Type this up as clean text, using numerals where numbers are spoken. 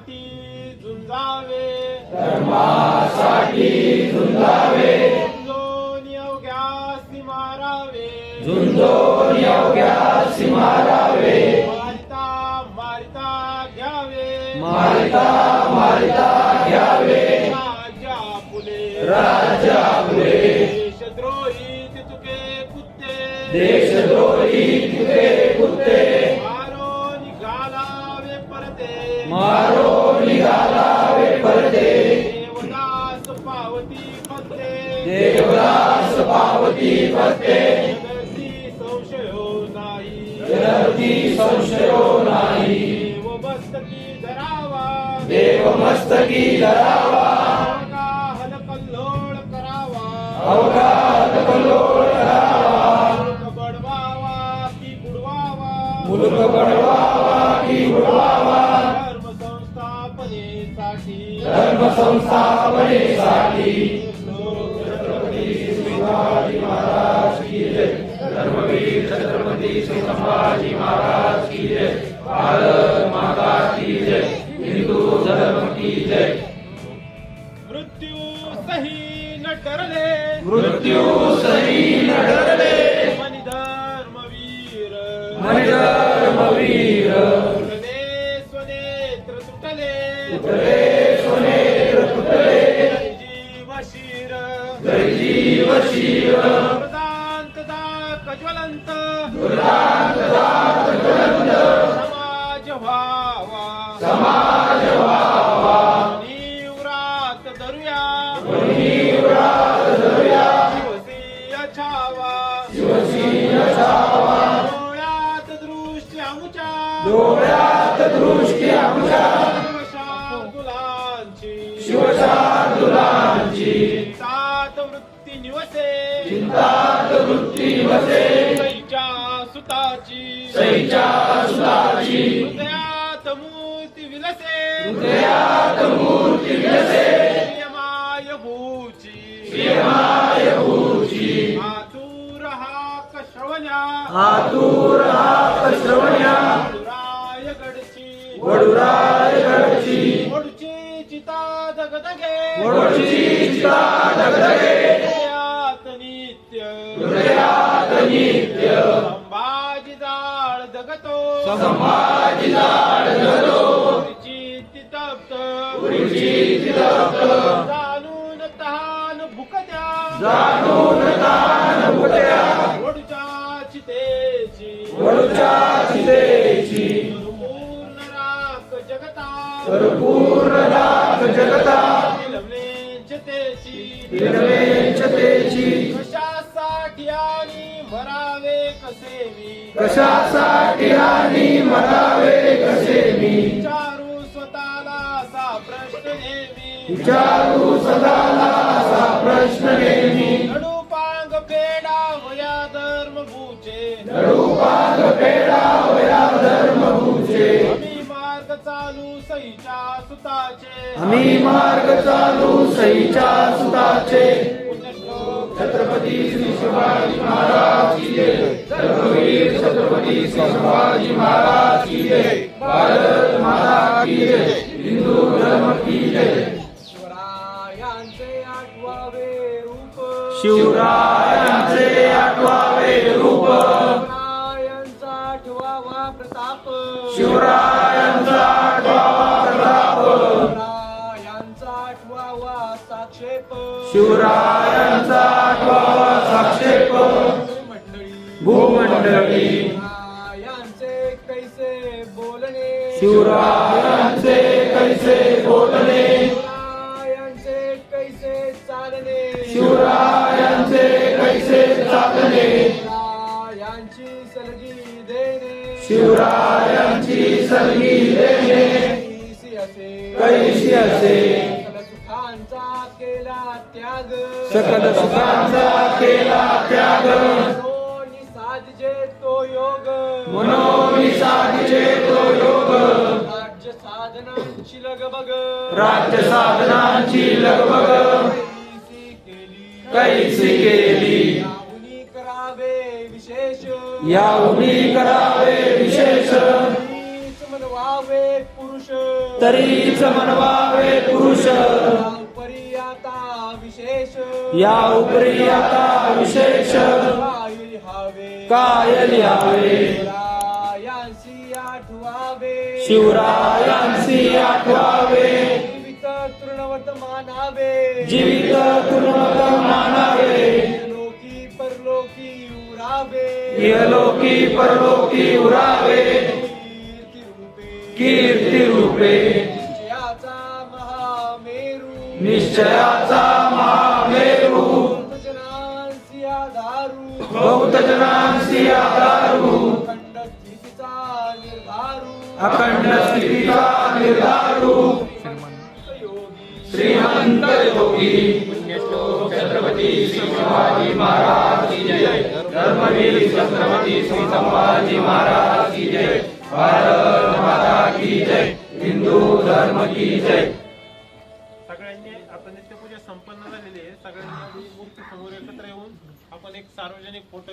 धर्मासाठी झुंजावे धर्मासाठी झुंजावे झुंजून अवघ्यासी मारावे झुंजून अवघ्यासी मारावे मारिता मारिता घ्यावे मारिता मारिता घ्यावे राजा फुले राजा फुले देशद्रोही तुके कुत्ते देशद्रोही तुके कुत्ते मारो निघालावे परते मारो निघालावे परते देवदास पावती फत्ते देवदास पावती फत्ते जगती संशयो नाही जगती संशयो नाही देव मस्तकी धरावा देव मस्तकी धरावा अवघा हलकल्लोळ करावा अवघात कल्लोळ करावा मुलुख बडवावा की बुडवावा मुलुख बडवावा की बुडवावा धर्म संस्थापनेसाठी धर्म संस्थापनेसाठी छत्रपती शिवाजी महाराज की जय धर्मवीर छत्रपती संभाजी महाराज की जय भारत माता की जय हिंदू धर्म की जय मृत्यू सही न डरले मृत्यू सही न डरले मनिधर्मवीर मनिधर्मवीर तुटले स्वनेत्र तुटले तुटले स्वनेत्र तुटले जय जीव शिर जय जीव शिर प्रदांत ज्वलंत दुर्दांत दात ज्वलंत समाज व्हावा समाज व्हावा निवरात धरूया निवरात धरूया शिवसिंह छावा शिवसिंह छावा डोळ्यात दृष्टी आमुच्या डोळ्यात दृष्टी आमच्या शिवशार्दुलांची शिवशार्दुलांची चिंतात वृत्ती निवसे चिंतात वृत्ती वसे सईच्या सुताची सईच्या सुताची हृदयात मूर्ती विलसे हृदयात मूर्ती विलसे प्रियमाय भूची प्रियमाय भूची आतुर हाक श्रवण्या आतुर हाक श्रवण्या वडुरायगडची वडुरायगडची वडूची चिता दगदगे वडूची चिता दगदगे हृदयात नित्य हृदयात नित्य संभाजी जाळ जगतो संभाजी लाड जगतो पुरीची तप्त पुरीची तप्त जाणून तहान भुकत्या जाणून तान भुकत्या वडूच्या चितेची वडूच्या चितेची पूर्ण राख जगता परिपूर्ण लाख जगता निलमले चितेची निर्वेचतेची कशासाठी आणि मरावे कसे मी कशासाठी आणि मरावे कसे मी विचारू स्वतःला असा प्रश्न नेहमी विचारू सदाला असा प्रश्न नेहमी नडूपांग पेडा वया धर्मभूचे नडूपाग पेडा वया धर्मभूचे आम्ही मार्ग चालू सईच्या सुताचे आम्ही मार्ग चालू सईच्या सुताचे पुण्यश्लोक छत्रपती श्री शिवाजी महाराज की जय धर्मवीर छत्रपती श्री शिवाजी महाराज की जय भारत माता की जय हिंदू धर्म की जय शिवरायांचे आठवावे रूप शिवरायांचे आठवावे रूप शिवरायांचा आठवावा प्रताप शिवरायांचा आठवावा प्रताप शिवरायांचा आठवावा साक्षेप शिवरायांचा आठवावा साक्षेप मंडळी भूमंडळी शिवरायांचे कैसे बोलणे शिवरायांचे कैसे बोलणे शिवरायांचे कैसे चालणे शिवरायांचे कैसे चालणे शिवरायांची सलगी देणे शिवरायांची सलगी देणे कैसी असे सकल सुखांचा केला त्याग सकल सुखांचा केला त्याग मनोनी साधजे तो योग मनोनी साधीचे तो योग राज्य साधनांची लगबग राज्य साधनांची लगबग कैसी केली याहुनी करावे विशेष याहुनी करावे विशेष हीच मनवावे पुरुष तरीच म्हणवावे पुरुष उपरी आता विशेष या उपरी आता विशेष काय लिहावे काय लिहावे शिवरायांसी आठवावे शिवरायांसी आठवावे जीवित तृणवत मानावे जीवित तुनवत मानावे लोकी परलोकी उरावे इहलोकी परलोकी उरावे कीर्ती रूपे निश्चयाचा महामेरू निश्चयाचा महामेरू जनांसी आधारू बहुत जनांसी आधारू अखंड स्थितीचा निर्धारू अखंड स्थितीचा निर्धारू योगी श्रीमंत योगी छत्रपती श्री शिवाजी महाराज की जय धर्मवीर छत्रपती श्री संभाजी महाराज की जय भारत माता की जय हिंदू धर्म की जय. सगळ्यांनी आता नित्यपूजा संपन्न झालेली आहे. सगळ्यांनी मूर्ती समोर एकत्र येऊन आपण एक सार्वजनिक फोटो